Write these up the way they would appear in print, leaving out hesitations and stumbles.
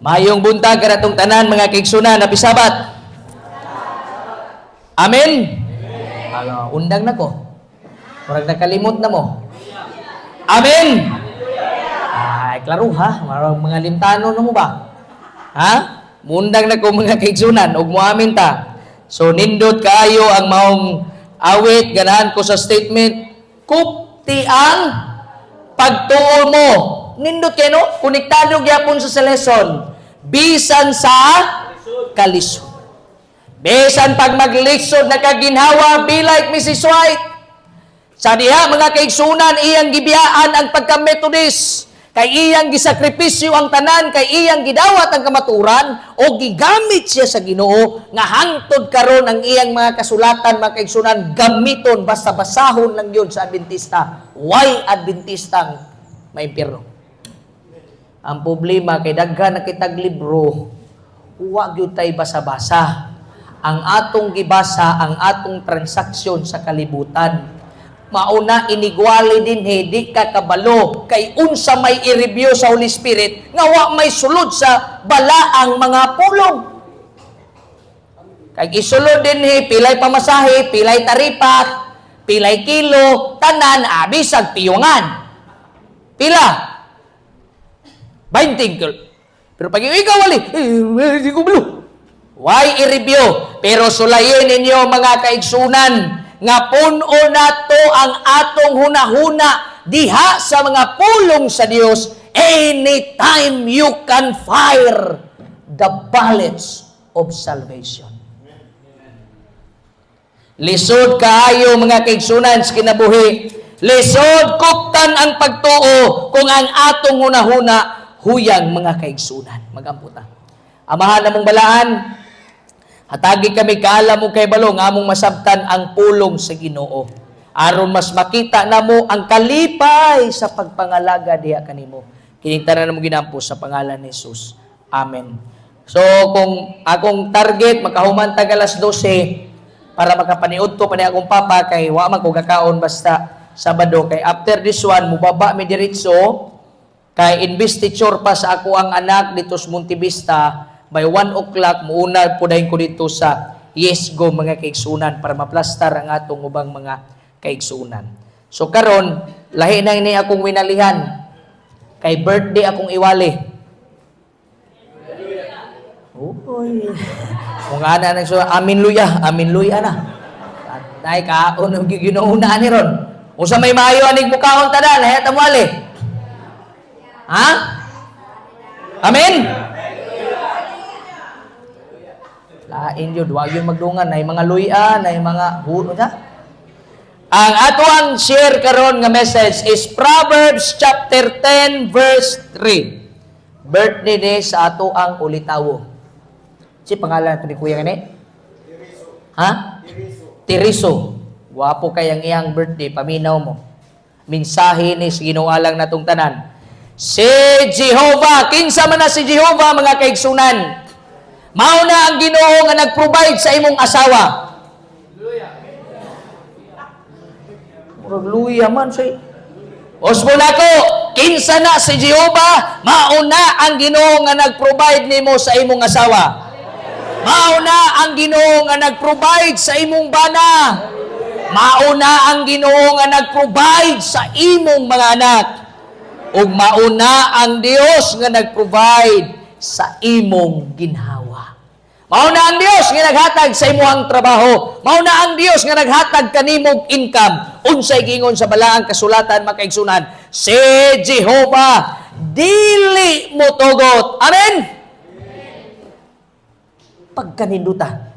Mayong buntag kanatong tanan mga kaigsunan na pisabat. Amen. Undang na ko. Murag nakalimot na mo. Amen. Ay, klaro ha. Mga limtano na mo ba? Ha? Mundang na ko mga kaigsunan. Ug mo amin ta. So, nindot kaayo ang maong awit. Ganahan ko sa statement. Kupti ang pagtuo mo. Nindot kayo, no? Konektado gyapon sa lesson. Bisan sa kalisod. Bisan pag maglisod na kaginhawa, be like Mrs. White. Sa diha, mga kaigsunan, iyang gibiyaan ang pagka-Methodist. Kay iyang gisakripisyo ang tanan, kay iyang gidawat ang kamaturan, o gigamit siya sa Ginoo, nga hangtod karon ang iyang mga kasulatan, mga kaigsunan, gamiton, basta basahon lang yun sa Adventista. Why Adventistang may impyerno? Ang problema, kay daghan na kitag libro, huwag yun tayo basa-basa. Ang atong gibasa, ang atong transaksyon sa kalibutan. Mauna, inigwali din, di ka kabalo. Kay unsa may i-review sa Holy Spirit, nga wa may sulod sa balaang mga pulong. Kay isulod din, pilay pamasahe, pilay taripa, pilay kilo, tanan, abisag, piyungan. Pila? 20 kilo. Pero pag ikaw wali, hindi ko balo. Why i-review? Pero sulayin ninyo mga kaigsunan, nga puno na to ang atong hunahuna diha sa mga pulong sa Dios. Anytime you can fire the bullets of salvation. Lisod kaayo mga kaigsunan sa kinabuhi. Lisod kuptan ang pagtuo kung ang atong hunahuna huyang mga kaigsunan. Magamputa. Amahan namong balaan, hatagi kami kaalam mo kay balong, among masabtan ang pulong sa Ginoo. Aron mas makita namo ang kalipay sa pagpangalaga diha kanimo. Kining tanan namo ginampo sa pangalan ni Jesus. Amen. So, kung akong target, makahuman tag alas 12, para makapaniud ko pa ni akong papa, kay wa man ko kakaon basta Sabado. Kay after this one, mubaba mi diretso, kay investiture pa sa ako ang anak dito sa Montevista. By 1 o'clock, muuna po dahil ko dito sa Yes Go mga kaigsunan para maplastar ang atong ubang mga kaigsunan. So karon, lahi na ini akong winalihan. Kay birthday akong iwali. Uy. Kung ana nang so, amin luya na. Nay kaon ang giginuuna ni ron. Usa may maayo anig mukaon tanan, lahi ta wali. Ha? Amen? Lain yun, huwag yung magdungan, na mga luya, na mga huno na. Ang atuang share karon nga message is Proverbs chapter 10 verse 3. Birthday ni sa ato ang ulitawo. Si pangalan ito ni Kuya gani? Ha? Tiriso. Wapo kayang iyang birthday, paminaw mo. Mensahe ni ginualang natong tanan. Si Jehovah, kinsa man na si Jehovah mga kaigsunan. Mao na ang Ginoo nga nag-provide sa imong asawa. Hallelujah man say. Osmo nako, kinsa na si Jehovah, mao na ang Ginoo nga nag-provide nimo sa imong asawa. Mao na ang Ginoo nga nag-provide sa imong bana. Mao na ang Ginoo nga nag-provide sa imong mga anak. Ug mauna ang Dios nga nag-provide sa imong ginhawa. Mauna ang Dios nga naghatag sa imong trabaho. Mauna ang Dios nga naghatag kanimong income. Unsay gingon sa balaang kasulatan makaigsunan, si Jehovah dili mo tugot. Amen. Pagkaninduta.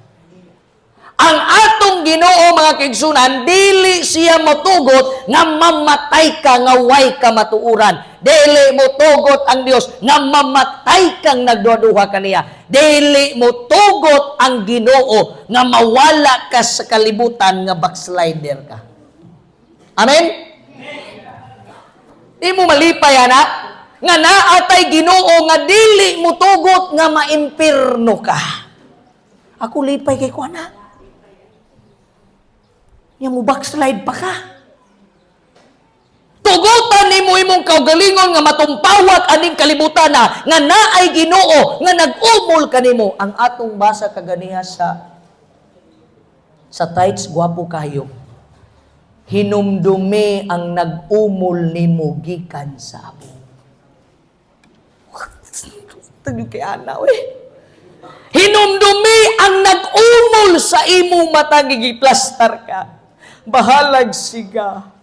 Ang atong Ginoo mga kaigsunan, dili siya motugot nga mamatay ka nga way ka matuuran. Dili motugot ang Dios nga mamatay kang nagduha-duha kaniya. Dili motugot ang Ginoo nga mawala ka sa kalibutan nga backslider ka. Amen? Di mo malipay anak nga naatay Ginoo nga dili motugot nga maimpirno ka. Ako lipay kay ko anak. Yang mo backslide pa ka. Tugutan ni mo imong kaugalingon nga matumpawat aning kalibutan na nga naay Ginoo nga nag-umol kanimo. Ang atong basa kaganiha sa tights, gwapo kayo. Hinumdumi ang nag-umol nimo gikan sa amo. Tagyo kay ana we. Hinumdumi ang nag-umol sa imong mata gigiplastar ka. Bahalag siga.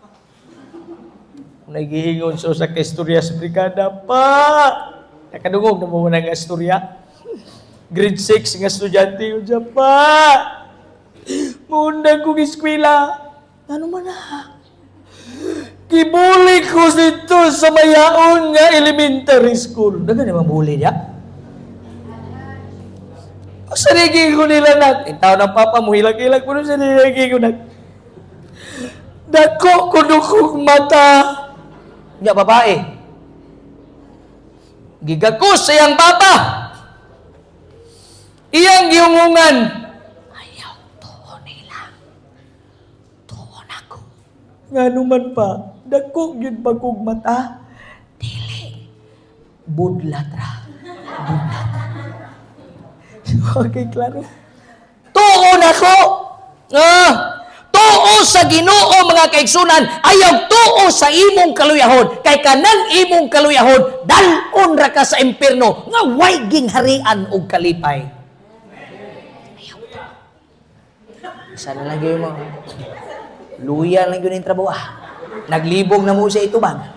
Nagiingon so sa kaistorya sa brigada pa. Nakadungog na mo ng istorya. Grade 6 nga estudyante yun dyan pa. Muna kong eskwela. Ano man na? Kibuli ko dito sa mayaon nga elementary school. Daga naman buli niya? Sarigi ko nila ng tao ng papa mo, hilag-hilag ko sa sarigi ko ng dako ko dukong mata. Nga babae. Gigakos sa iyang papa. Iyang giungungan. Ayaw, tuon nila. Tuon ako. Nga naman pa, dako yun bagong mata. Dili. Budlatra. Budlatra. Okay, klaro. Tuon ako. Tuo sa Ginoo mga kaigsunan. Ayaw tuo sa imong kaluyahon. Kay kanang imong kaluyahon, dalon ra ka sa impierno nga way gingharian og kalipay. Ayaw to. Sana lang gyud mo. Luya lang gyud ning trabaho. Naglibog na mo siya itubag.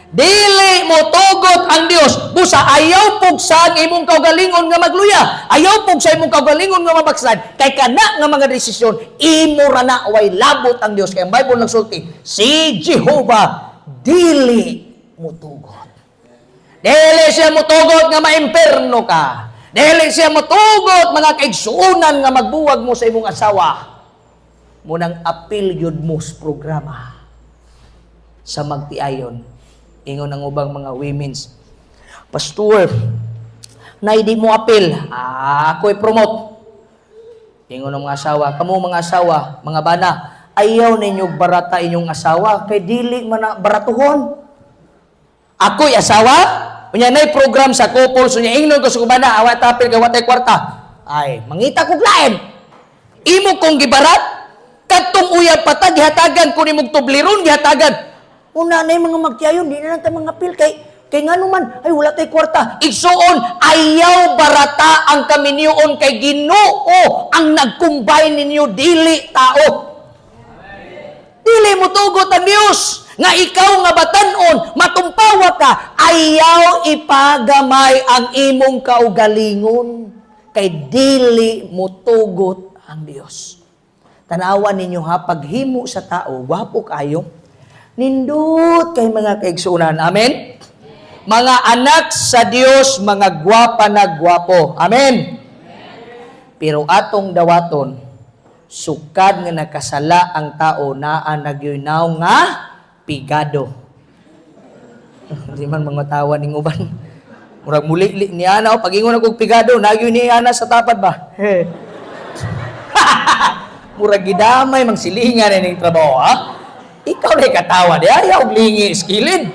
Dili mo tugot ang Dios. Busa ayaw pug sa imong kaugalingon nga magluya. Ayaw pug sa imong kaugalingon nga mabaksad. Kay kana nga mga desisyon imo ra na way labot ang Dios. Kay ang Bible nagsulti, si Jehovah dili mo tugot. Dili siya mo tugot nga maimperno ka. Dili siya mo tugot mga kaigsuonan nga magbuwag mo sa imong asawa. Munang apil yun mo sa programa sa magtiayon. Ingon ang ubang mga women's. Pastor, na hindi mo apil. Ako'y promote. Ingon ang mga asawa. Kamu mga asawa, mga bana, ayaw ninyong barata inyong asawa. Kay dili man na baratuhon. Ako'y asawa. Unya na'y program sa couple. So niya ingnon ko sa kubana. Awat apil ka watay kwarta. Ay, mangita kong lain. Imo kong gibarat. Katong uyab patag, gihatagan. Kung imong tubliron, gihatagan. Una na yung mga magtiayon, di na lang tayo mga pil. Kay nga naman, ay wala tayo kwarta. Igsuon, ayaw barata ang kaminyoon kay Ginoo ang nagkumbay ninyo, dili tao. Dili mo tugot ang Diyos. Nga ikaw nga batanon, matumpawa ka, ayaw ipagamay ang imong kaugalingon. Kay dili mo tugot ang Diyos. Tanawan ninyo ha, paghimo sa tao, wapo kayo, nindot kay mga kaigsunan. Amen? Mga anak sa Dios, mga gwapa na gwapo. Amen? Pero atong dawaton, sukad nga nakasala ang tao na nagyunaw nga pigado. Di man mga tawa ning uban. Murag muli ni ana, pag-ingon ako pigado, nagyun ni ana sa tapad ba? Murag gidamay, magsilingan na ning trabaho, ha? Ikaw na katawa di ayaw lingi skilid.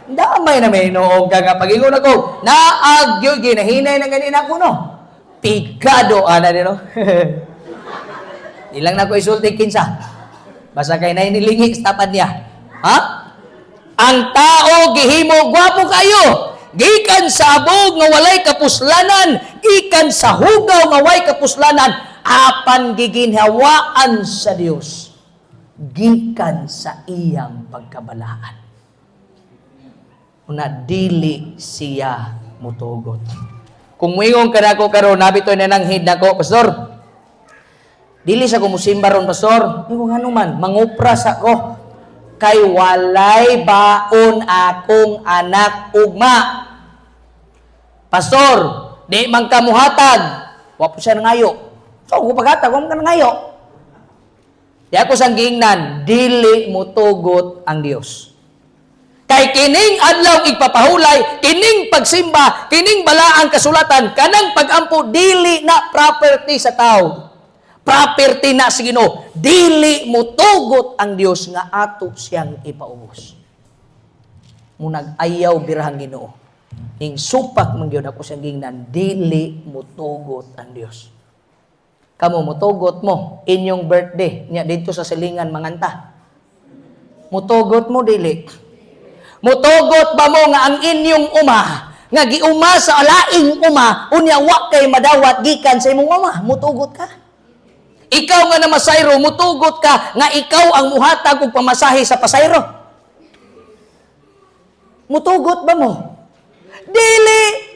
Damay na may noong nga pag-ingon ako. Naagyo, ginahinay na ganina ko no. Pigado, ana din no. Ilang na ko isulti kinsa. Basta kay na inilingi sa tapad niya. Ha? Ang tao gihimo gwapo kayo. Gikan sa abog nga walay kapuslanan. Gikan sa hugaw nga walay kapuslanan. Apan giginhawaan sa Dios. Gikan sa iyang pagkabalaan. Una, dili siya mutugot. Kung muingon ka na ako karon, nabitoy na nang hid na ko, Pastor, dili siya kumusimba ron, Pastor. Ingon nga naman, mangupras ako. Kay walay baon akong anak ugma. Pastor, di man kamuhatag. Wapo siya nangayo. So, kung paghatag, wala ka nangayo. Di ako sang giingnan, dili mo tugot ang Dios. Kay kining adlaw igpapahulay, kining pagsimba, kining balaang kasulatan, kanang pagampo dili na property sa tao. Property na sa Ginoo. Dili mo tugot ang Dios nga ato siyang ipaubos. Munag ayaw birahang Ginoo. Ning supak man gyud ako siyang gingnan, dili mo tugot ang Dios. Kamo mutugot mo inyong birthday nya dito sa silingan manganta. Mutugot mo dili. Mutugot ba mo nga ang inyong uma nga giuma sa alaing uma unya wa kay madawat gikan sa imong uma, mutugot ka. Ikaw nga na masayro, mutugot ka nga ikaw ang muhatag og pamasahe sa pasayro. Mutugot ba mo? Dili.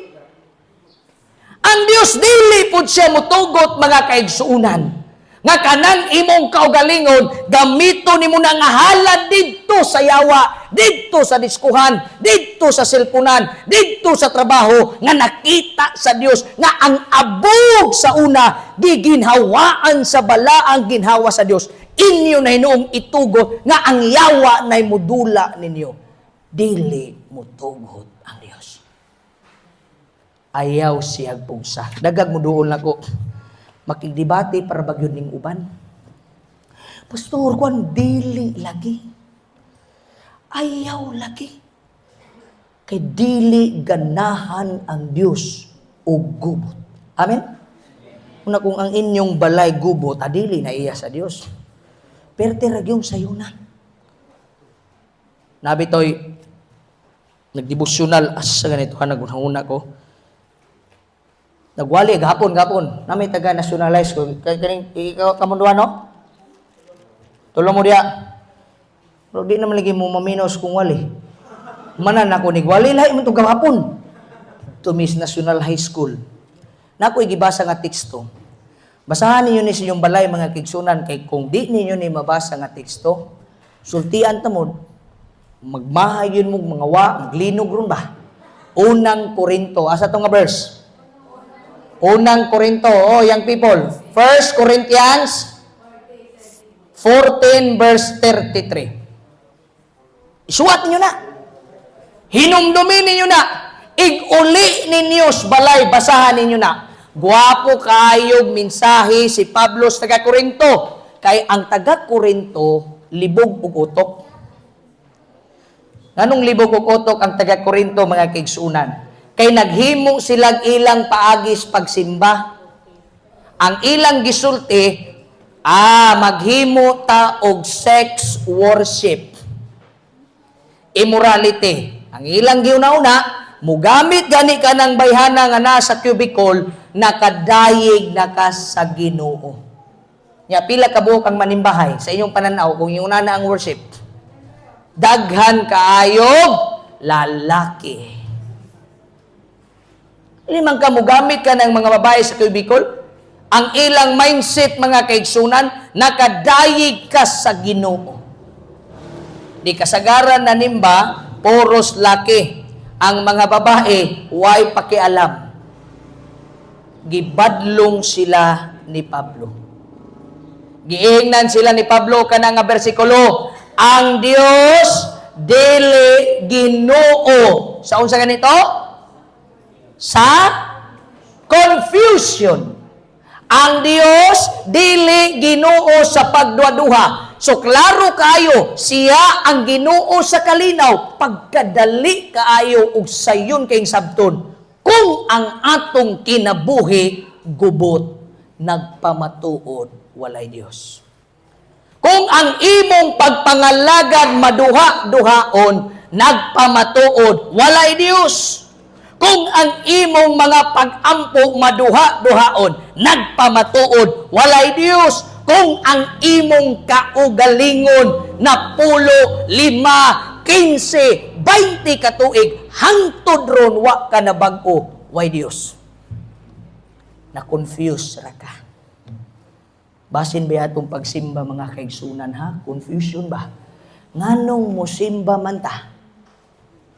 Ang Dios dili pud siya mutugot mga kaigsuunan. Nga kanang imong kaugalingon, gamito nimo na nga halad didto sa yawa, didto sa diskuhan, didto sa silpunan, didto sa trabaho, nga nakita sa Dios nga ang abog sa una, di ginhawaan sa balaang ginhawa sa Dios. Inyo na hinuong itugot nga ang yawa na mudula ninyo. Dili mutugot ang Dios. Ayaw siyag pugsa. Dagag mo doon ako. Makigdebate para bagyo ning uban. Pastor, kung dili lagi. Ayaw lagi. Kay dili ganahan ang Dios o gubot. Amen? Una kung ang inyong balay gubot, adili na iya sa Dios. Perte ragyong sayunan. Nabitoy, nagdevosyonal sa ganito ka nagunahuna ko. Nagwali, gapon. Nami taga-nationalize ko. Kaning ikaw kamunduan, no? Tulong mo diya. Pero di naman lagi mo maminos kung wali. Manan ako nigwali, lahi mo ito gapon. To Miss National High School. Nako'y gibasa nga teksto. Basahan ninyo ni sa inyong balay, mga kigsunan, kay kung di ninyo ni mabasa nga teksto, sultian ta mo, magmahay yun mo, mga maglinog ron ba? Unang Korinto. Asa ito nga verse? Unang Korinto, young people. 1 Corinthians 14 verse 33. Isuat ninyo na. Hinumdumin ninyo na. Ig-uli ninyo sa balay, basahan ninyo na. Guwapo kayog mensahe si Pablo sa taga-Korinto. Kay ang taga-Korinto, libog ug utok. Nganong libog ug utok ang taga-Korinto, mga kaigsuunan? Kay naghimo silang ilang paagis pagsimba. Ang ilang gisulti, maghimo ta og sex worship. Immorality. Ang ilang giuna-una, mugamit gani ka ng bayhana nga nasa cubicle, nakadayig na ka sa Ginoo. Nya pila ka buok ang manimbahay sa inyong pananaw kung yung na ang worship. Daghan kaayog lalaki. Limang ka mugamit ka ng mga babae sa cubicle, ang ilang mindset mga kaigsunan, nakadayig ka sa Ginoo. Di kasagaran na nimba, poros laki. Ang mga babae, way pakialam. Gibadlong sila ni Pablo. Giingnan sila ni Pablo kana nga bersikulo, ang Dios dili Ginoo. Sa unsa ganito? Sa confusion. Ang Dios dili Ginoo sa pagduha-duha. So klaro kayo, siya ang Ginoo sa kalinaw, pagkadali kaayo ug sayon kayong sabton. Kung ang atong kinabuhi gubot, nagpamatuod walay Dios. Kung ang imong pagpangalagad maduha-duhaon, nagpamatuod walay Dios. Kung ang imong mga pag-ampo maduha-duhaon, nagpamatuod walay Dios. Kung ang imong kaugalingon na 10, 5, 15, 20 katuig, hangtod ron wa ka na bag-o, way Dios. Na-confuse ra ka. Basin ba atong pagsimba mga kaigsunan ha? Confusion ba? Nganong mo simba man ta?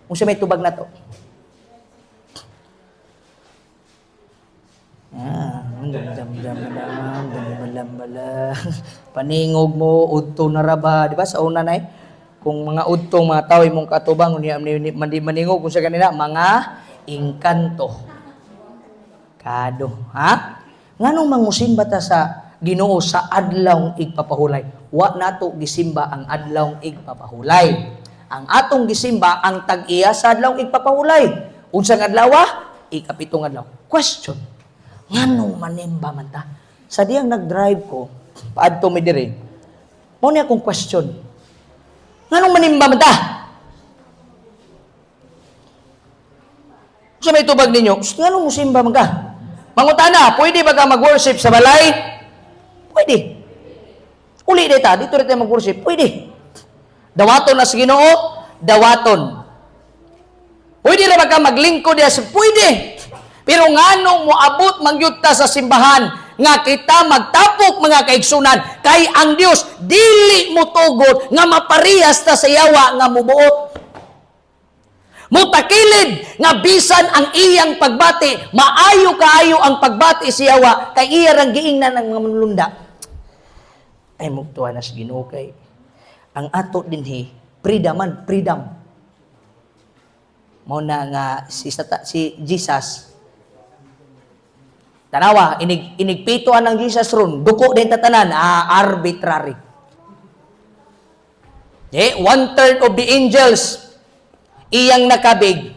Kung siya may tubag na to. Paningog mo, udto na raba. Di ba sa una na kung mga udtong mga tao, mong katubang, mandi maningog, kung sa kanila, mga engkanto. Kado. Ha? Nganong mangusin ba ta sa Ginoo sa adlawng igpapahulay. Wa nato gisimba ang adlawng igpapahulay. Ang atong gisimba ang tag-iya sa adlawng igpapahulay. Unsang adlaw? Ikapitong adlaw. Question. Nganong manimba man ta? Sa diyang nag-drive ko, paadto mi diri. Mo ni akong question. Nganong manimba man ta? Sa may tubag ninyo, nganong musimba man ka? Mangutana, pwede ba ka mag-worship sa balay? Pwede. Uli dito, dito rin tayo mag-worship. Pwede. Dawaton na sa Ginoo, dawaton. Pwede na ba ka maglingkod diya? Pwede. Pero nganong moabot mangyuta sa simbahan nga kita magtapok mga kaigsunan kay ang Dios dili mo tugod nga maparihas ta sa yawa nga mubuot. Mutakilid nga bisan ang iyang pagbati, maayo kaayo ang pagbati sa yawa kay iya rang giingnan ng mga manlunda. Ay mugtuwa na sa Ginoo kay ang ato dinhi freedom. Mao na nga si Jesus. Tanawa, inigpituan ng Jesus ron, duko din tatanan, arbitrary. 1/3 of the angels iyang nakabig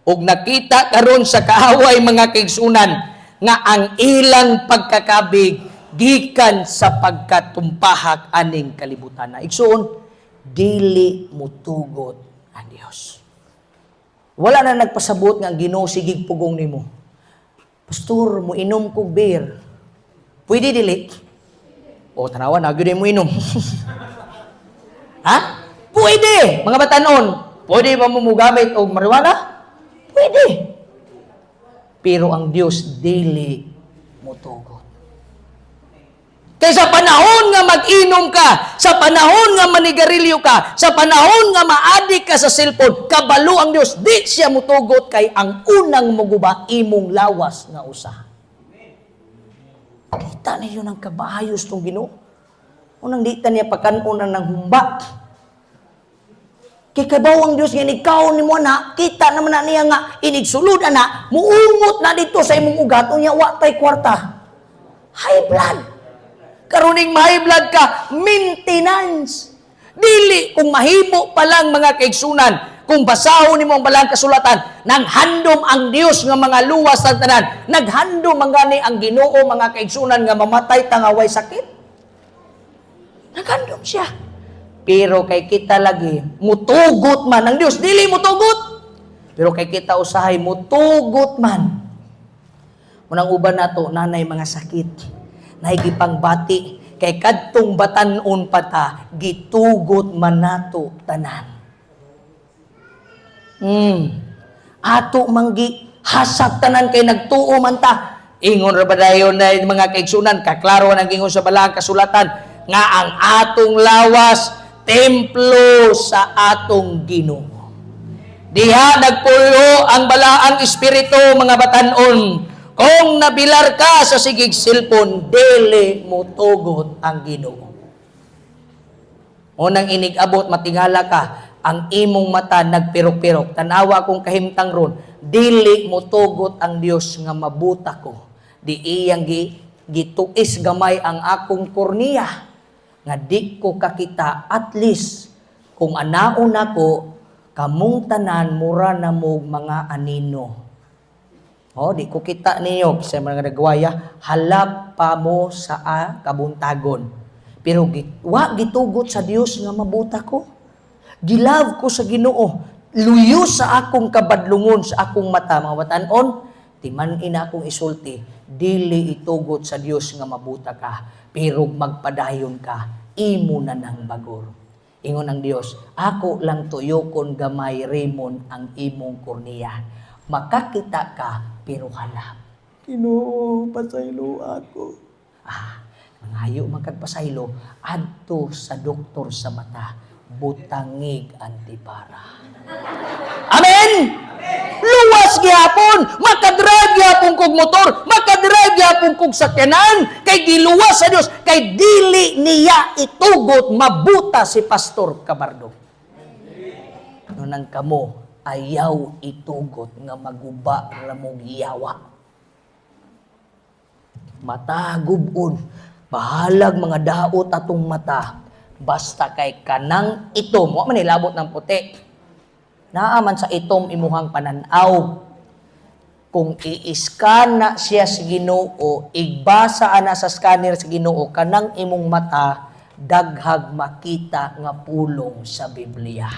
ug nakita karon sa kaaway mga kaigsunan nga ang ilang pagkakabig gikan sa pagkatumpahak aning kalibutan. Igsuon, dili mutugot ang Dios. Wala na nagpasabot nga ang Ginoo sigig pugong nimo. Pastor, mo inom kog beer. Pwede dili? O tanawa na gyud mo inom. Ha? Pwede, mga batanon. Pwede ba mo gamit og marijuana? Pwede. Pero ang Dios dili mutugot. Kaya sa panahon nga mag-inom ka, sa panahon nga manigarilyo ka, sa panahon nga maadik ka sa cellphone, kabalo ang Dios, di siya mutugot kay ang unang muguba imong lawas nga usa. Kita niyo ng kabayos tong Ginoo. Unang di ta niya pagkanon ng humba. Kay kabaw ang Dios nga ikaw ni mo na, kita naman na niya nga inigsulod na, muungot na dito sa imong ugat, unya wa tay kwarta. High blood. Karuning high blood ka, maintenance. Dili kung mahimo pa lang mga kaigsunan, kung basahon nimo ang balang kasulatan, naghandom ang Dios nga mga luwas sa tanan, naghandom man gani ang Ginoo mga kaigsunan nga mamatay tangaway sakit. Naghandom siya. Pero kay kita lagi, mutugot man ang Dios, dili mutugot. Pero kay kita usahay, mutugot man. Munang uban nato, nanay mga sakit. Nahigipang bati, kay kadtong batanon pata, gitugot man nato tanan. Ato manggi, hasag tanan kay nagtuo man ta. Ingon ra ba dayon na mga kaigsunan, kaklaro ng ingon sa balang kasulatan, nga ang atong lawas, templo sa atong Ginoo. Diha nagpuyo ang balaang espiritu mga batanon. Kung nabilar ka sa sigig cellphone, dili mo tugot ang Ginoo. Unang inigabot, matingala ka, ang imong mata nagpirok-pirok. Tanawa kong kahimtang ron, dili mo tugot ang Dios nga mabuta ko. Di iyang gituis gamay ang akong kornea. Nga di ko kakita, at least, kung anaon ako, kamong tanan mura na mo mga anino. Di ko kita ninyo, sa mga nagwaya, halap pa mo sa kabuntagon. Pero wa gitugot sa Dios nga mabuta ko. Gilove ko sa Ginoo. Luyo sa akong kabadlungon, sa akong mata, mga batanon, timan ina akong isulti, dili itugot sa Dios nga mabuta ka, pero magpadayon ka, imo na ng bagor. Ingon ang Dios, ako lang tuyokon gamay remon ang imong kornea. Makakita ka, pero halap. Ginoo, pasaylo ako. Mangayo magkagpasaylo, adto sa doktor sa mata, butangig antipara. Amen! Luwas gyapon, makadrive gyapon kog motor, makadrive gyapon kog sakyanan, kay giluwas sa Dios, kay dili niya itugot mabuta si Pastor Cabardo. Nang kamo ayaw itugot nga maguba ramong yawa. Matagubon, Bahalag mga daot atong mata, basta kay kanang itom, wa man nilabot ng puti. Naaman sa itom imuhang pananaw. Kung i-scan na siya sa Ginoo, igbasa ana sa scanner sa Ginoo, kanang imong mata, daghag makita nga pulong sa Biblia.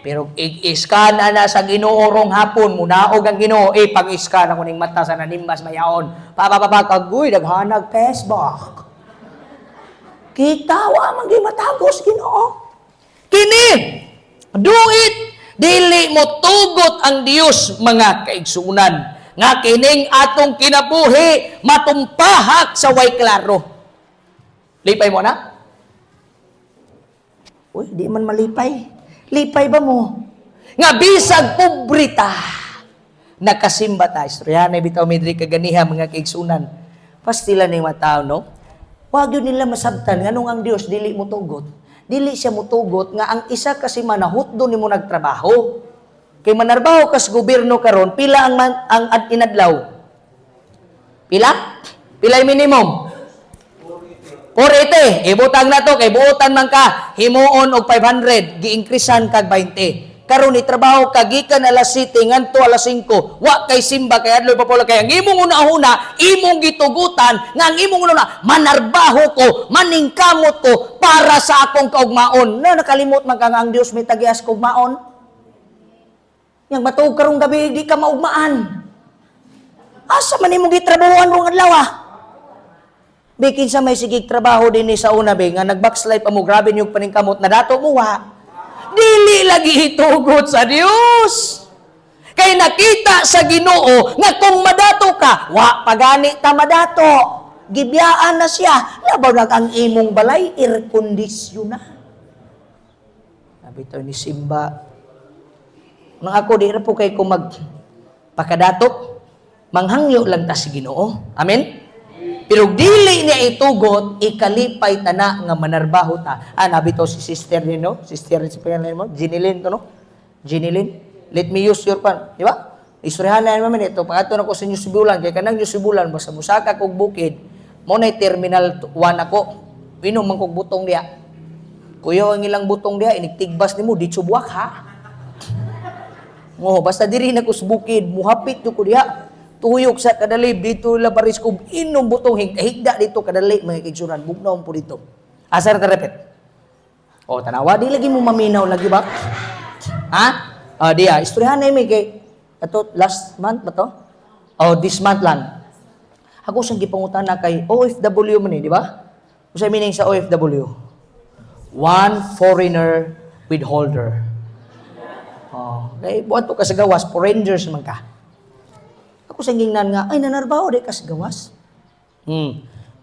Pero i-scan na sa Ginoo rong hapon, munaog ang Ginoo, pag-scan ako ning mata sa nanimbas mayaon. Kagoy, daghanag Facebook. Kita wa man matagos Ginoo. Kini, do it. Dili mo tugot ang Dios mga kaigsunan. Nga kining atong kinabuhi matumpahak sa way klaro. Lipay mo na? Uy, di man malipay. Lipay ba mo? Nga bisag pobrita. Nakasimba ta. Istorya na bitaw midri kaganiha mga kaigsunan. Pastila ni mga tao, no? Wag yun nila masabtan. Nganong ang Dios dili mo tugot. Dili siya mutugot nga ang isa kasi manahut doon nimo nagtrabaho. Kay manarbaho kas gobyerno karon pila ang inadlaw? Pila? Pila yung minimum? 480. Ibutang na to kay buotan man ka himuon og 500, gi-increasean kag 20. Karon ni trabaho ka gikan alas 7 ngadto alas 5. Wa kay simba kay adlaw pa pula kay ang imong una-una imong gitugutan nga ang imong una manarbaho ko, maningkamot ko para sa akong kaugmaon. Na nakalimot man ka nga ang Dios may tagias kaugmaon. Yang matuog karong gabi di ka maugmaan. Asa man imong gitrabahoan rong adlaw? Bikin sa may sigig trabaho din ni sa una be nga nag-backslide pa mo grabe yung paningkamot na dato mo wa. Dili lagi hitugot sa Dios. Kay nakita sa Ginoo nga kung madato ka, wa pagani ta madato. Gibiyaan na siya. Labaw na ang imong balay, air condition na. Sabi to ni Simba, nang ako di na po kay kung magpakadato, manghangyo lang ta si Ginoo. Amen? Pero dili niya itugot, ikalipay tana nga manarbaho ta. Nabi to si sister ni, no? Sister si pangalan mo, Jinilin to, no? Jinilin, let me use your pan. Di ba? Istoryahan na naman ito. Pagkato na ko sa New Sibulan, kaya kanang New Sibulan, basta musaka kog bukid, mo na Terminal 1 ako. Inom man kog butong diya. Kuyo ang ilang butong diya, inigtigbas ni mo, di subwak ha? Basta diri na ko sa bukid, muhapit ko diya. Tuyok sa kadalib, dito labaris ko, inom butong higda dito kadalib, mga kigsunan, bugnaon po dito. Asar ka repet. Tanawa, di lagi mo maminaw lagi ba? Ha? Diya, istoryahan na yung kay, ito, last month ba to? This month lang. Ako siyang gipangutan na kay OFW man di ba? Kung sa meaning sa OFW? One foreigner withholder. Kaya buwan to kasi gawas, foreigners man ka. Ako sa ngingnan nga, ay nanarbaho di kas gawas.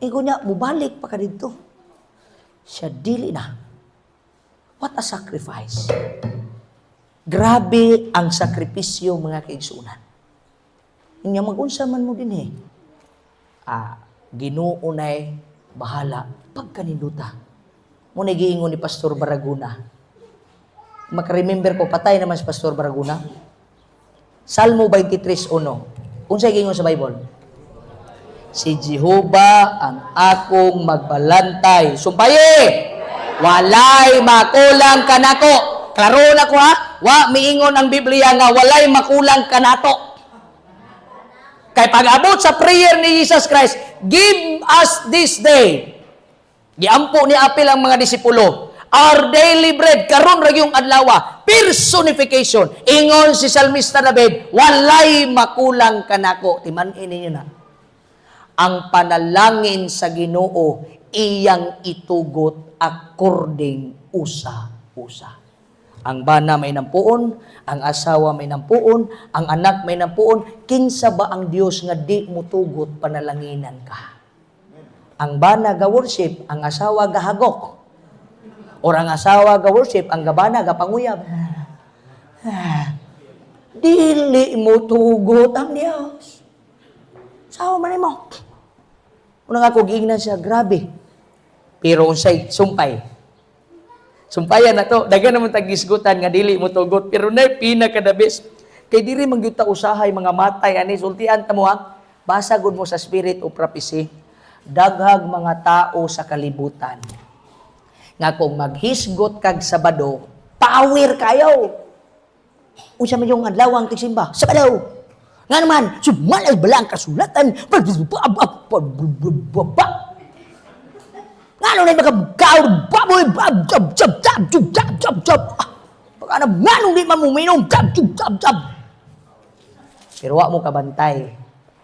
Iko niya, mubalik pa ka dito. Siya dili na. What a sacrifice. Grabe ang sakripisyo mga kaigsunan. Inya mag-unsa man mo din Ginoo nay bahala pagkaninduta. Mo giingon ni Pastor Baraguna. Makaremember ko, patay naman si Pastor Baraguna. Salmo 23:1. Unsay gingon sa Bible? Si Jehovah ang akong magbalantay. Sumpaye! Walay makulang kanako. Klaro na ko ha? Wa miingon ang Biblia nga walay makulang kanato. Kay pag-abot sa prayer ni Jesus Christ, give us this day. Giampo ni apil ang mga disipulo. Our daily bread, karon ra yung adlaw, personification. Ingon si Salmista David, walay makulang kanako. Timan-in ninyo na. Ang panalangin sa Ginoo, iyang itugot according usa-usa. Ang bana may nampuon, ang asawa may nampuon, ang anak may nampuon. Kinsa ba ang Dios nga di mutugot panalanginan ka? Ang bana ga worship, ang asawa ga hagok. Or ang asawa ga worship, ang gabana ga panguyab. Dili mo tugot ang Dios. Sawa man mo. Unang ako giingnan siya, grabe. Pero unsay sumpay. Sumpayan na to. Dagan naman tagisgutan nga dili mo tugot. Pero na pinakadabis. Kay diri man gyud ta usahay mga matay ani sultian ta mo ha. Basa gud mo sa spirit o prophecy daghang mga tao sa kalibutan nga kung maghisgot kag Sabado, power kayo. Unsa man yung adlaw ang tigsimba? Sabado. Nga naman, sumalay bala ang kasulatan. Nga naman ay makabagaw, baboy, pagka nga nung di mamuminom, pero wa mo kabantay.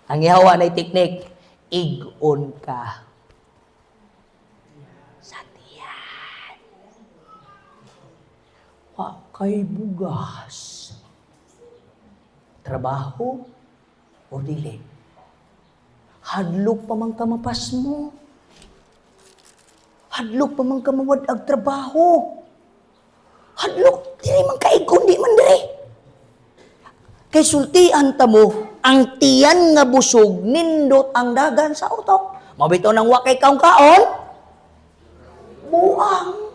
Ang ihawa na teknik, igon ka. Sa tiyan. Wa kay bugas. Trabaho o dili. Hadlok pa man ka mapas mo. Hadlok pa man ka mawad ag trabaho. Hadlok, dili man kaigon, di man diri. Kay sultian ta mo, ang tiyan nga busog, nindot ang dagan sa utok. Mabito nang wakay kaong kaon, buang.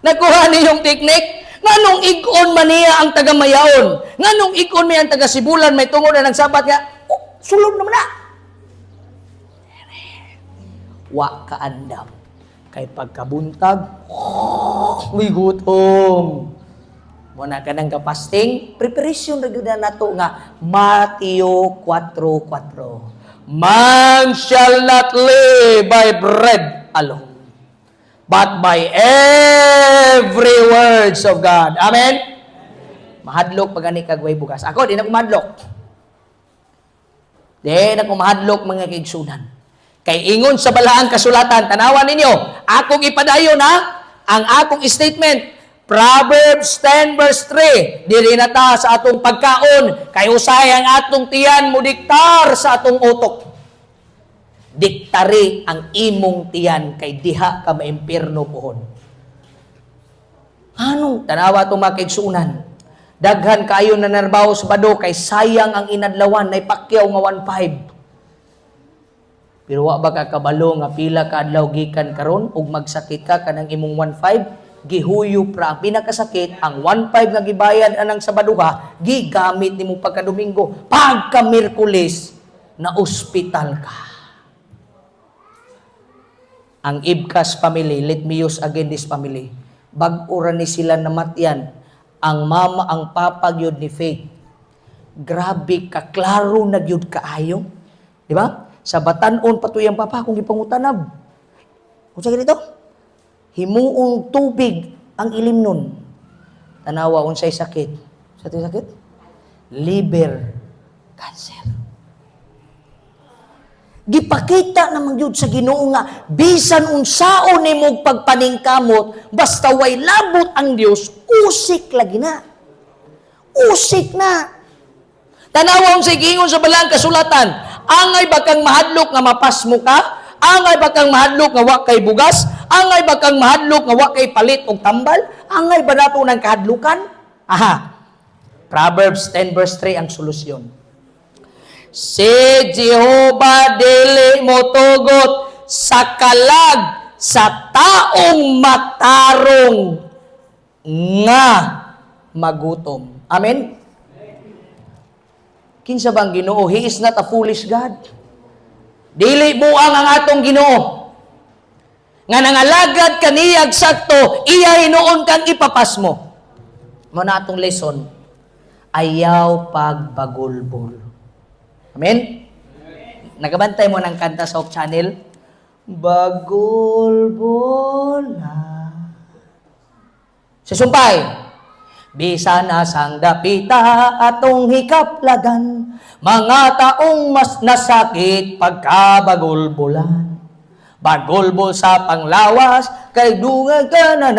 Nakuha niyong teknik? Nganong igon man niya ang taga-mayaon? Nganong igon may ang taga-sibulan, may tungod na nagsabat nga, sulod naman na. Wa kaandam. Kay pagkabuntag, may gutom. Muna ka nang kapasting, preparation na yun na nato nga, Mateo 4:4. Man shall not live by bread alone, but by every words of God. Amen? Mahadlok pag ani kagway bugas. Ako, di na ko mahadlok. Di na ko mahadlok mga kaigsunan. Kay ingon sa balaang kasulatan, tanawan ninyo, akong ipadayon ang akong statement, Proverbs 10 verse 3, diri na ta sa atong pagkaon, kay usay ang atong tiyan mo diktar sa atong utok. Diktari ang imong tiyan, kay diha ka maimpirno pohon. Anong tanawa itong mga kaigsunan? Daghan kayo na narbaho sa bado, kay sayang ang inadlawan, na ipakyaw nga 1.5. Pero wa ba ka kabalo nga pila ka adlaw gikan karon ug magsakit ka kanang imong 1.5? Gihuyo pra ang pinakasakit, ang 1.5 nga gibayad anang Sabaduha, gigamit nimo pagka Domingo. Pagka Miyerkules, na ospital ka. Ang Ibkas family, let me use again this family. Bag-ura ni sila namatyan. Ang mama, ang papa gyud ni Faith. Grabe ka, klaro na gyud kaayo. Di ba? Sa batanon patuyang papa kung gipangutanab. Kung sa ganito, himuong tubig ang ilim nun. Tanawa unsay sakit. Sa sakit? Liver cancer. Gipakita naman yun sa Ginoo nga bisan unsaon nimo pagpaningkamot basta way labot ang Dios, usik lagi na. Usik na. Tanawa unsay giingon sa balang kasulatan, angay ba kang mahadlok nga mapas mo ka? Angay ba kang mahadlok nga wa kay bugas? Angay ba kang mahadlok nga wa kay palit og tambal? Angay ba nato ng kahadlukan? Proverbs 10 verse 3 ang solusyon. Si Jehovah dili motugot sa kalag sa taong matarong nga magutom. Amen? Kinsa bang Ginoo? He is not a foolish God. Dili buang ang atong Ginoo. Nga nangalagad kaniyag sakto, iya hinuon kang ipapas mo. Muna atong lesson, ayaw pagbagulbol. Amen? Nagabantay mo ng kanta sa Hope Channel? Bagulbol na. Sisumpay. Bisan asang dapita atong hikaplagan, mga taong mas nasakit pagkabagulbulan. Bagulbol sa panglawas, kay dungag ka na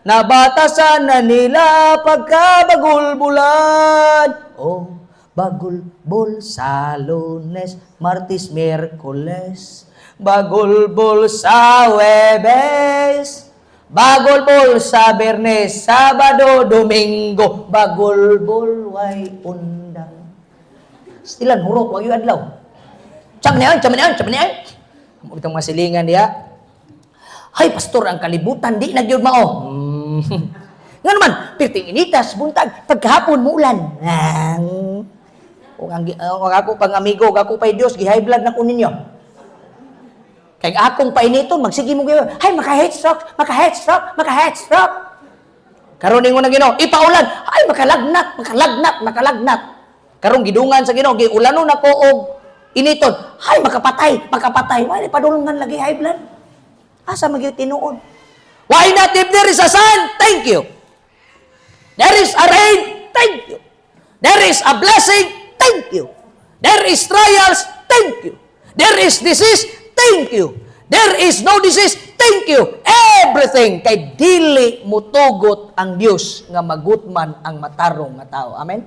nabatasan na nila pagkabagulbulan. Oh, bagulbol sa Lunes, Martes, Miyerkules, bagulbol sa Huwebes, bagulbol sa Biyernes, Sabado, Domingo, bagulbol way undang. Stilan hurot wag yu adlaw. Cham niyan. Itong masilingan diya. Hay pastor, ang kalibutan di nagyud mao. Nga naman, pirting initas buntag pagkahapon muulan. Kung ako pang amigo, ako pa'y Diyos, gi-high blood na ko ninyo. Kaya akong painiton, magsige mo kayo, ay, maka-head stroke. Karon ningon na Ginoo, ipaulan, ay, makalagnat. Karong gidungan sa Ginoo, giulano na ko og initon, ay, makapatay. Wala padulungan lagi high blood. Asa magyo tinuod? Why not if there is a sun? Thank you. There is a rain? Thank you. There is a blessing? Thank you. There is trials? Thank you. There is disease? Thank you. There is no disease? Thank you. Everything kay dili mutugot ang Dios nga magutman ang matarong nga tao. Amen?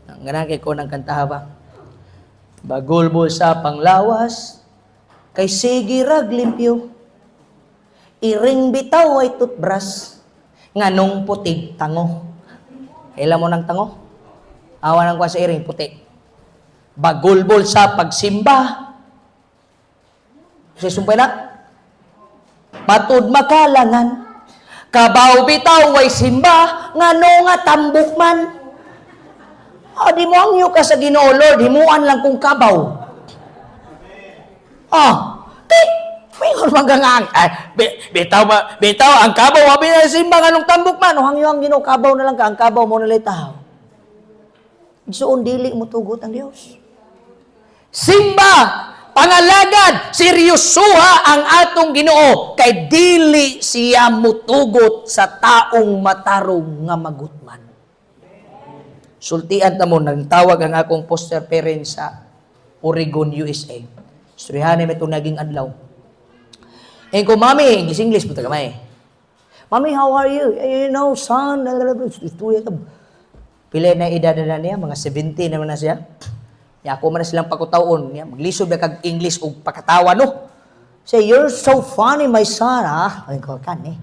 Ang ganang kay ko ng kantaha ba? Bagulbo sa panglawas, kay sige rag limpyo, iring bitaw ay toothbrush, nganong putig tango. Kailan mo ng tango? Awa ng kwa sa iring puti. Bagulbol sa pagsimba, sumpay na, matud makalangan, kabaw bitaw ay simba, ngano nga tambok man. Di mo angyo ka sa Ginoo, Lord, himuan lang kung kabaw. Mayroon magangang, bitaw, ang kabaw, wabi na simba, nganong tambok man, hangyo ang Ginoo, kabaw na lang ka, ang kabaw mo na litaw. Soon, dili mo tugot ang Diyos. Simba, pangalagad, seryosuha ang atong Ginoo, kay dili siya mutugot sa taong matarong nga magutman. Sultian ta mo, nagtawag ang akong foster parents sa Oregon, USA. Surihanin may itong naging adlaw. Eh ko, Mami, English po tagamay. Mami, how are you? You know, son, pila na edad na niya, mga 70 naman na siya. Ya, ako man na silang pagkutaon. Maglisod na kag English o pakatawa, no? Say, you're so funny, my son, ha? Ay, ko, kan, eh.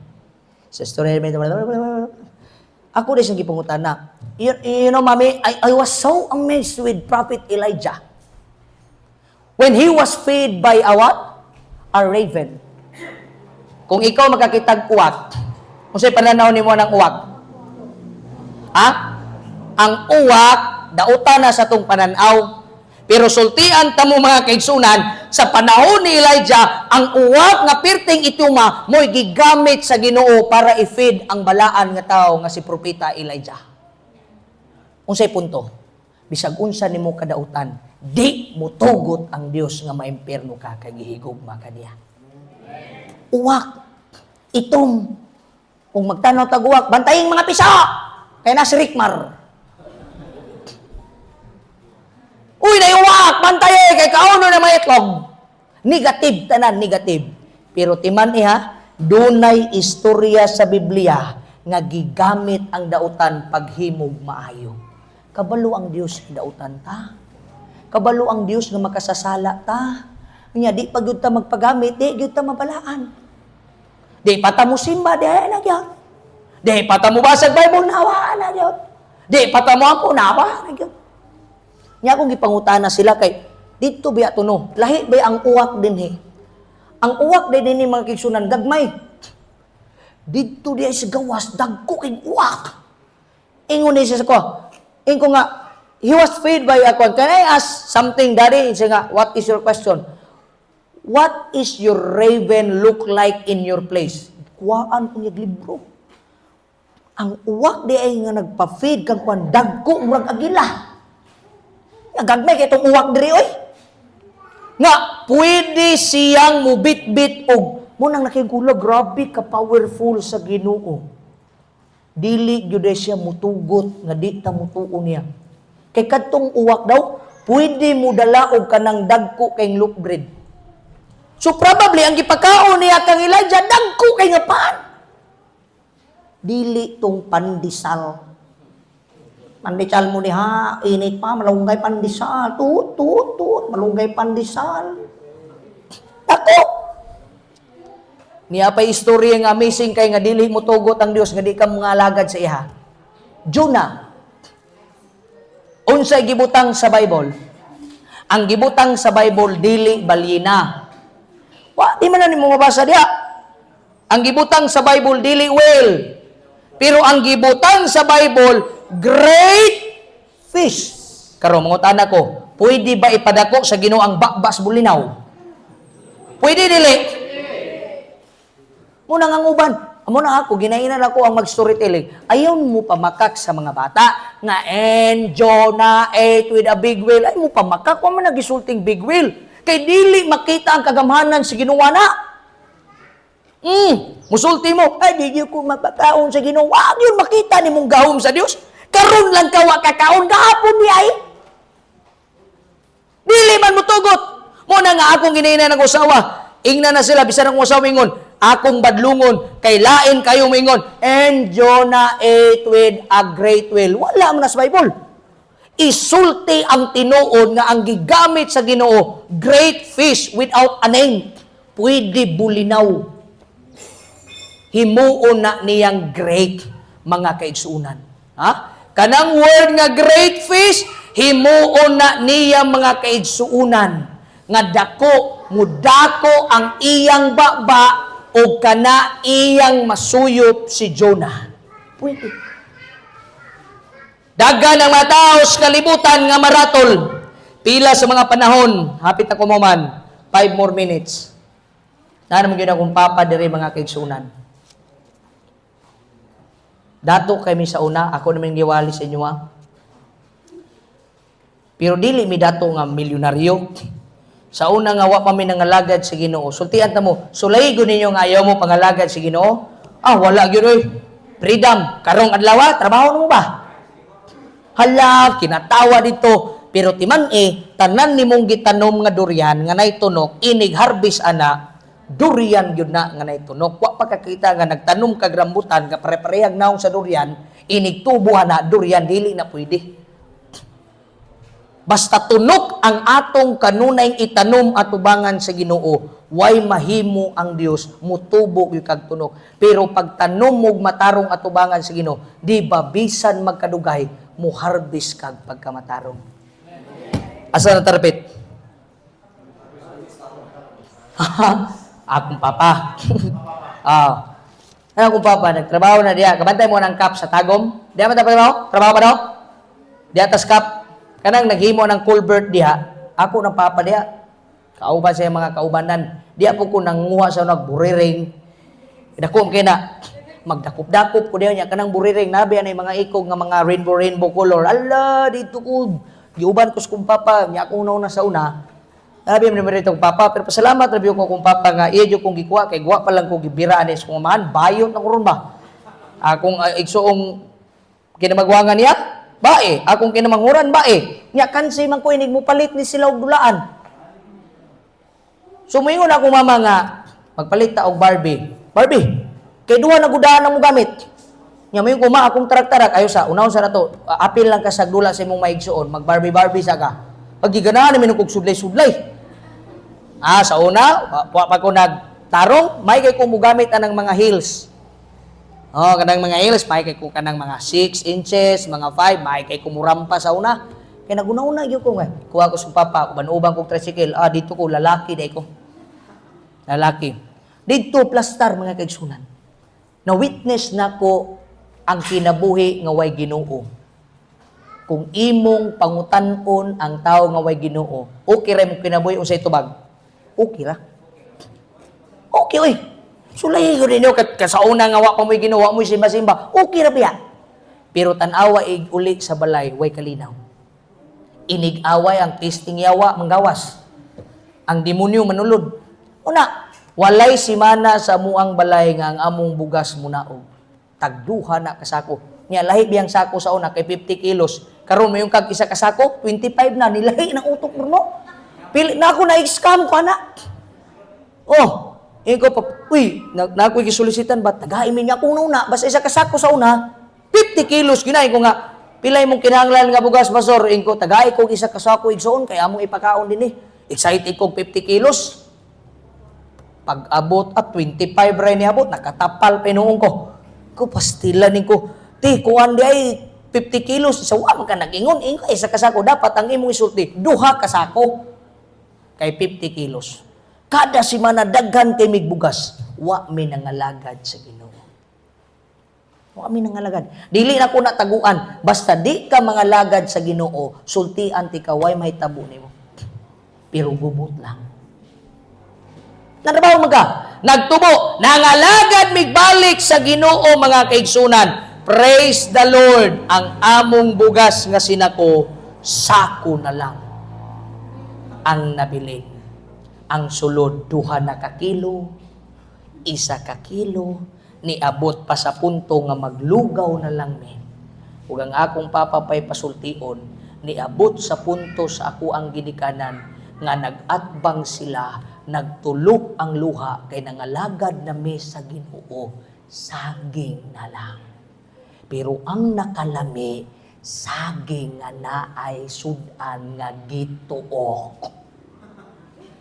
Sa story namin, ako rin siyang gipungutan na, you know, Mami, I was so amazed with Prophet Elijah. When he was fed by a what? A raven. Kung ikaw magkakitag uwak, kung sa'y pananaw ni mo ng uwak, ha? Ang uwak, dauta na sa tong pananaw. Pero sultian ta mo mga kaigsunan, sa panahon ni Elijah, ang uwak nga pirting ituma mo'y gigamit sa Ginoo para i-feed ang balaan nga tao nga si Propeta Elijah. Unsay punto? Bisag unsa nimo kadautan, di mo tugot ang Dios nga maimperno ka kay gihigugma kaniya. Uwak, itom. Kung magtanaw tag uwak, bantaying mga pisa. Kay na si Rickmar. Uy, naiwak, bantaye, kay kauno na may itlog. Negative, tanan, negative. Pero timan iha, dunay istorya sa Biblia nga gigamit ang dautan paghimog maayo. Kabalo ang Dios nga dautan ta. Kabalo ang Dios nga makasasala ta. Nya di pag yun ta magpagamit, di yun ta mabalaan. Di pata mo simba, di na yun. Di pata mo basag Bible, nawa na yun. Di pata mo ako, nawa na yun. Nya kung gipangutana sila kay dito biya to no. Lahi ba ang uwak din he? Ang uwak din ni mga kigsunan gagmay. Dito diay sa gawas dagko kay uwak. Ingon ni siya ko. Ingon nga he was fed by a con. Can I ask something, Daddy? Siya nga, what is your question? What is your raven look like in your place? Kuwaan ko niya libro. Ang uwak di ay nga nagpa-feed kang kuwan dagko murag agila. Gagmay kay itong uwak diri, oy. Nga, pwede siyang mubit-bit og munang nakigulo, grabe ka powerful sa Ginoo. Dili gyud siya mutugot nga di ta mutuo niya. Kay kadtong uwak daw, pwede mo dala og kanang dagko kay loaf bread. So probably ang gipakaon niya kang Elijah dagko kay nga paan. Dili tong pandisal. Pandisal mo ni ha, init pa, malunggay pandisal, tut, malunggay pandisal. Ako! Niya pa istorya nga amazing kay nga dili mo tugot ang Dios nga di ka mga alagad sa iha. Jonah. Unsay gibutang sa Bible? Ang gibutang sa Bible dili balyena. Wa di man na nimo mabasa diha. Ang gibutang sa Bible dili whale. Pero ang gibutang sa Bible great fish. Karon mangutana ko, pwede ba ipadako sa Ginoo ang bakbas bulinaw? Pwede dili. Muna nga uban, amo na ako ginainan ako ang mag-storytelling. Ayaw mo pamakak sa mga bata nga and Jonah ate with a big whale. Ay mo pamakak wa man nagisulting big whale. Kay dili makita ang kagamhanan sa Ginoo na. Musulti mo, ay di ko mapakaon sa Ginoo. Wa gyud makita nimong gahom sa Dios. Karon lang ka wa kakaon gahapon ni ay. Dili man mo tugot. Muna nga akong ginainan ng usawa. Ingna na sila, bisan ang usawa mingon. Akong badlungon, kay lain kayo mingon. And Jonah ate with a great whale. Wala man na sa Bible. Isulti ang tinuod nga ang gigamit sa Ginoo. Great fish without a name. Pwede bulinaw. Himuon na niyang great mga kaigsuunan. Ha? Kanang word nga great fish, himuon na niya mga kaigsuunan nga dako mudako ang iyang baba o kana iyang masuyop si Jonah. Pwede. Dagan ang mga tao sa kalibutan nga maratol. Pila sa mga panahon, hapit na ko man, 5 more minutes. Na naman yun akong papa diri mga kaigsuunan. Dato kami sa una, ako naman giwali sa inyo ha. Pero dili mi dato nga milyonaryo. Sa una nga wa pa mi nangalagad sa Ginoo. Sultian ta mo, sulay ninyo nga ayaw mo pangalagad sa Ginoo. Wala gyud oy. Freedom, karong adlaw trabaho mo ba? Hala, kinatawa dito. Pero timan tanan nimong gitanom nga durian nga nay tunok, inig harvest ana, durian gyud na nga nay tunok. Wa pa kakita nga nagtanom kag rambutan nga pare-parehag naong sa durian, inig tubo na durian dili na pwede. Basta tunok ang atong kanunay itanom atubangan sa Ginoo, way mahimo ang Dios mutubo gyud kag tunok. Pero pag tanom mo matarong atubangan sa Ginoo, di ba bisan magkadugay mo harvest kag pagkamatarong. Asa na tarpit? Akong papa. Akong papa nagtrabaho na diya. Kabantay mo ng kap sa Tagom. Diya man trabaho? Trabaho pa daw? Diya tas kap. Kanang naghimo ng culvert diha, ako ng papa diha. Kauban sa mga kaubanan. Diha po ko nanguha sa nagburiring. Dako kay na magdakop-dakop ko diha nya kanang buriring nabi anay mga ikog nga mga rainbow color. Ala dito ko giuban ko sa kong papa nya ako una sa una. Nabi man dito kong papa pero pasalamat rabi ko kong papa nga iya jud kong gikuha kay guwa pa lang ko gibira ani sa kong man bayot na ko ron ba. Akong igsuong kinamagwangan niya. Bae, akong kinamanguran bae. Nya kansi man ko inig mo palit ni sila og dulaan. So moingon ako mama nga magpalit ta og Barbie. Barbie, kay duha na gudaan mo gamit. Nya moingon ko ma akong tarak-tarak ayo sa unahon sa nato. Apil lang ka sa dula sa imong maigsuon, mag Barbie sa ka. Pag giganahan namin kog sudlay-sudlay. Sa una, pag ko nagtarong, may kay ko mo gamit anang mga heels. Kanang mga heels, may kay ko kanang mga 6 inches, mga 5, may kay ko murampa sa una. Kaya naguna-una yun ko nga. Kuha ko sa papa, banubang kong tricycle. Dito ko, lalaki day ko. Lalaki. Dito, plastar mga kaigsunan. Na-witness na ko ang kinabuhi nga way Ginoo. Kung imong pangutanon ang tao nga way Ginoo, okay ra mo kinabuhi unsay tubag? Okay ra. Okay, oy. Sulay ko ninyo, kasauna nga wa pa mo'y ginawa mo'y simba-simba, okay na biya. Pero tanawa uli sa balay, way kalinaw. Inig-away ang testing yawa, manggawas. Ang demonyo manulod. Una, walay simana sa muang balay nga ang among bugas munaog. Tagduha na kasako. Nya lahi biyang sako sa una kay 50 kilos. Karon may yung kag isa kasako, 25 na, nilahi ng utok mo. Pili na ako na-scam ko na. Iko pa, nakoy gisolisitan ba tagaimin niya kung una basta isa kasako sa una 50 kilos ginay ko nga pilay mong kinahanglan nga bugas pastor inko tagay ko isa kasako igsoon kay among ipakaon dinhi excited kog 50 kilos pag abot at 25 ra ni abot nakatapal pinuong ko pastilan niko ti kuan di ay 50 kilos sa wa man ka nagingon inko isa kasako dapat ang imong isulti duha kasako kay 50 kilos. Kada simana daghan kay mig bugas, wa mi nangalagad sa Ginoo. O kami nangalagad. Dili na ko nataguan. Basta di ka mga lagad sa Ginoo, sultian ti kaway mahitabo nimo. Pero gubot lang. Nanabaw mga nagtubo, nangalagad migbalik sa Ginoo mga kaigsunan. Praise the Lord. Ang among bugas nga sinako, sako na lang ang nabilin. Ang sulod, 2 na ka kilo, 1 ka kilo, niabot pa sa punto nga maglugaw na lang men. Ug ang akong papapay pasultion, niabot sa punto sa ako ang ginikanan nga nagatbang sila, nagtulok ang luha kay nangalagad na mi sa Ginoo, saging na lang. Pero ang nakalami, saging nga naay sudan nga gituok,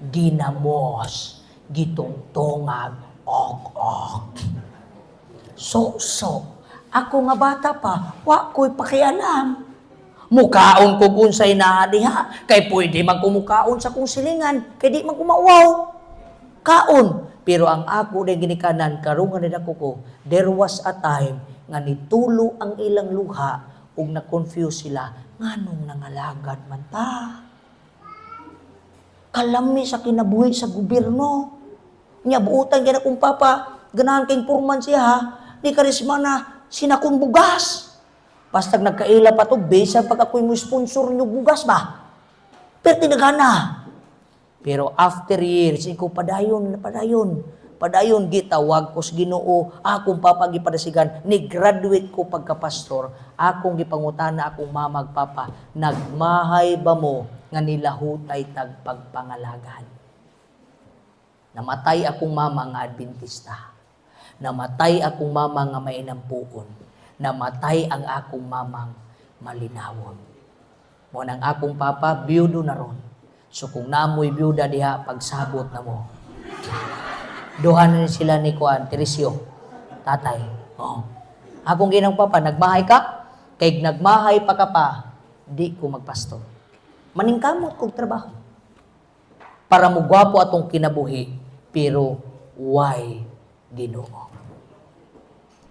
ginamos, gitungtongag, ok. So, ako nga bata pa, wa ko'y pakialam. Mukaon ko kung sa'y diha, kay pwede man kumukaon sa kong silingan, kay di man kumauwaw. Kaon. Pero ang ako na ginikanan, karungan na ako ko, there was a time nga nitulo ang ilang luha ug na-confuse sila, nganong nangalagad man ta? Kalami sa kinabuhi sa gobyerno. Nya buutan kaya kung papa, ganahan kayong purman siya ha, ni karisma na sinakong bugas. Basta nagkaila pa to, besa pag ako'y mo sponsor nyo bugas ba? Pero tinagana. Pero after years, ko padayon, gitawag ko sa Ginoo, akong papagipadasigan, ni-graduate ko pagka-pastor, akong gipangutana akong mamag papa, nagmahay ba mo nga nilahutay tagpagpangalagan? Namatay akong mama nga Adventista. Namatay akong mama nga may inampuon. Namatay ang akong mamang malinawon. Mo nang akong papa, biyudo na ron. So kung naamoy biyuda diha, pagsabot na mo. Duhan na sila ni Kuan, Teresio, tatay. Oh. Akong ginang papa, nagmahay ka? Kay nagmahay pa ka pa, di ko magpastor. Maningkamot kong trabaho. Para mo gwapo atong kinabuhi, pero why Ginoo?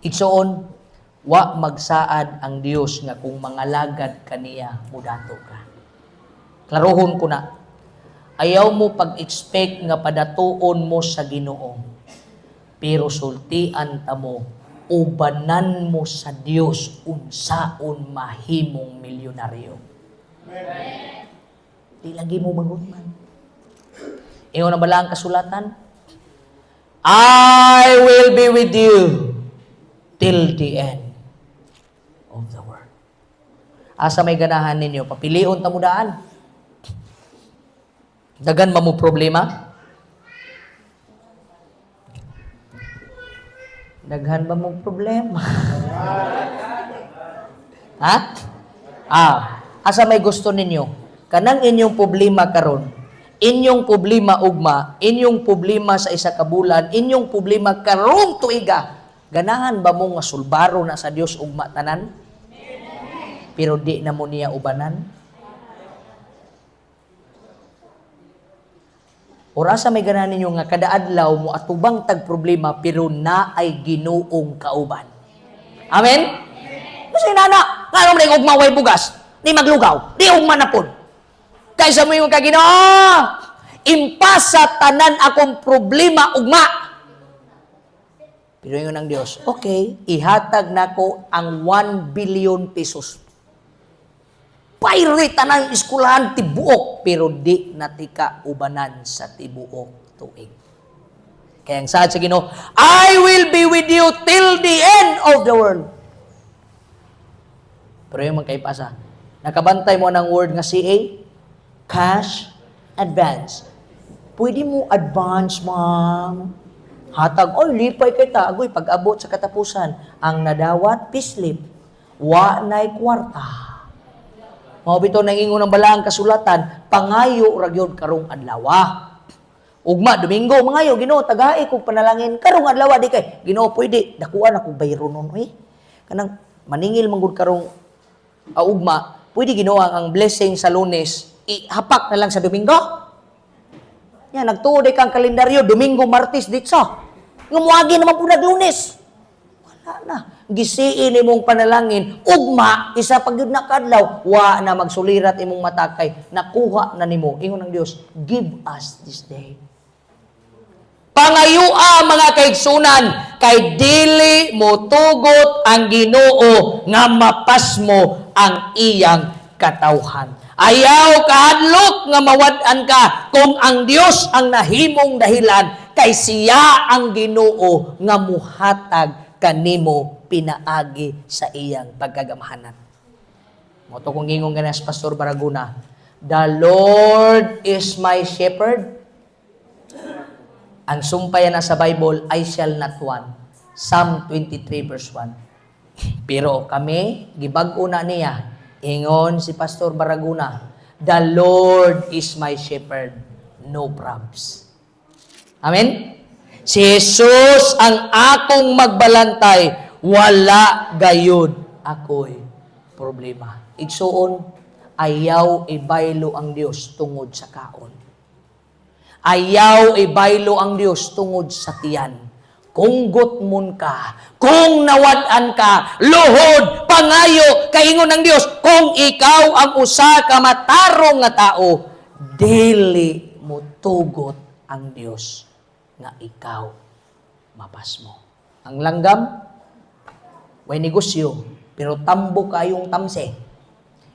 Igsoon, wa magsaad ang Dios nga kung mangalagad kaniya mudato ka. Klarohon ko na. Ayaw mo pag-expect nga padatuon mo sa Ginoo. Pero sultian ta mo, ubanan mo sa Dios unsaon mahimong milyonaryo. Amen. Di lagi mo magutman. Ingon na bala ang kasulatan? I will be with you till the end of the world. Asa may ganahan ninyo, papilion ta mo daan. Dagan ba mo problema? Daghan ba mo problema? Ha? Asa may gusto ninyo? Kanang inyong problema karon, inyong problema ugma, inyong problema sa isa ka bulan, inyong problema karong tuiga, ganahan ba mo nga sulbaro na sa Dios ugma tanan? Pero di na mo niya ubanan? Ora sa may ganahan ninyo nga kada adlaw mo atubang tag problema pero naay Ginoong kauban. Amen? Kasi nana, nga naman yung ugma way bugas, di maglugaw, di ugma na po. Kaysa mo yung Ginoo, impasa tanan akong problema ugma. Pero yun ang Diyos, okay, ihatag nako ang 1 billion pesos. Pairi tanang eskwelahan tibuok, pero di natika ubanan sa tibuok tuig. Kaya ang saad sa Ginoo, I will be with you till the end of the world. Pero yung magkaipasa, nakabantay mo ng word nga CA, cash advance. Pwede mo advance, ma'am. Hatag, oy, lipay kita. Agoy, pag-abot sa katapusan, ang nadawat, pislip. Wa na'y kwarta. Mabito nang ingon ng balaang kasulatan, pangayo ragyod karong adlawa. Ugma, Domingo, mangayo, Ginoo, tagay kog panalangin, karong adlawa, di kay, Ginoo, pwede, dakuan ako bayro nun, kanang maningil manggod karong ugma, pwede Ginoo ang blessing sa Lunes, ihapak na lang sa Domingo. Yan, nagtuod kang kalendaryo, Domingo, Martes, ditso. Ngumuagi naman po nag Lunes. Wala na. gisiin imong panalangin, ugma, isa pag yun nakadlaw, wa na magsulirat imong matakay, nakuha na nimo. Ingon ng Dios, give us this day. Pangayua mga kaigsunan, kay dili mo tugot ang Ginoo nga mapas mo ang iyang katawhan. Ayaw kahadlok nga mawad-an ka kung ang Dios ang nahimong dahilan, kay siya ang Ginoo nga muhatag kanimo pinaagi sa iyang pagkagamahanan. Mo to kung ingon ganas Pastor Baraguna, the Lord is my shepherd. Ang sumpayan na sa Bible, I shall not want. Psalm 23 verse 1. Pero kami, gibag-o na niya, ingon si Pastor Baraguna, the Lord is my shepherd, no probs. Amen? Si Jesus ang akong magbalantay, wala gayud ako'y problema. Igsuon, ayaw ibaylo ang Dios tungod sa kaon. Ayaw ibaylo ang Dios tungod sa tiyan. Kung gutmon ka, kung nawad-an ka, luhod, pangayo, kaingon ng Dios, kung ikaw ang usa ka matarong nga tao, dili mo tugot ang Dios nga ikaw mapas mo. Ang langgam, way negosyo, pero tambo kayong tamse.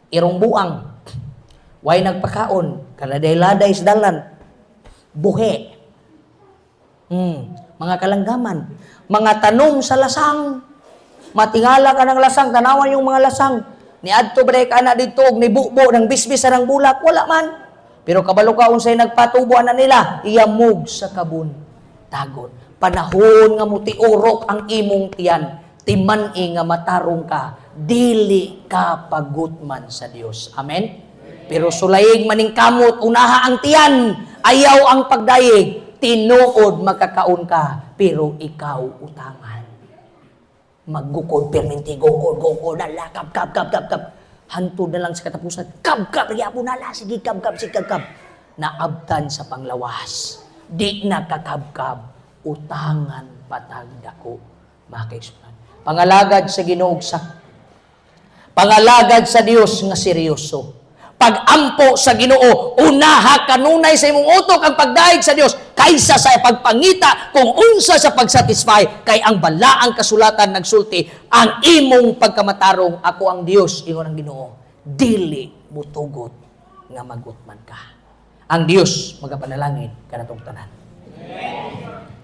Irong buang, way nagpakaon, kaladay-laday sa dalan, buhe. Mga kalanggaman, mga tanom sa lasang, matingala ka ng lasang, tanawan yung mga lasang, ni adto bre ka na dito, ni bubo, ng bisbis ng bulak, wala man. Pero kabalo ka unsay nagpatubuan na nila, iyamog sa kabun, tagon. Panahon nga mo tiurok ang imong tiyan, timani nga matarong ka, dili ka pagutman sa Dios. Amen? Pero sulayig maning kamot, unaha ang tiyan, ayaw ang pagdayeg, tinuod makakaon ka, pero ikaw utangan. Maggukod, perminti, gukod, nala, kap. Hantod na lang sa katapusan, kap, yapo nala, sige, kap. Naabtan sa panglawas. Di nakakab, utangan patagdako. Mga kaisunan. Pangalagad sa ginuugsa. Pangalagad sa Dios nga seryoso. Pag-ampo sa Ginoo, unaha kanunay sa imong utok ang pagdaig sa Dios kaysa sa pagpangita kung unsa sa pagsatisfy, kay ang balaang kasulatan nagsulti, ang imong pagkamatarong, ako ang Dios, ingon ang Ginoo, dili mutugot nga magutman ka. Ang Dios magapanalangin kanatong tanan. Amen.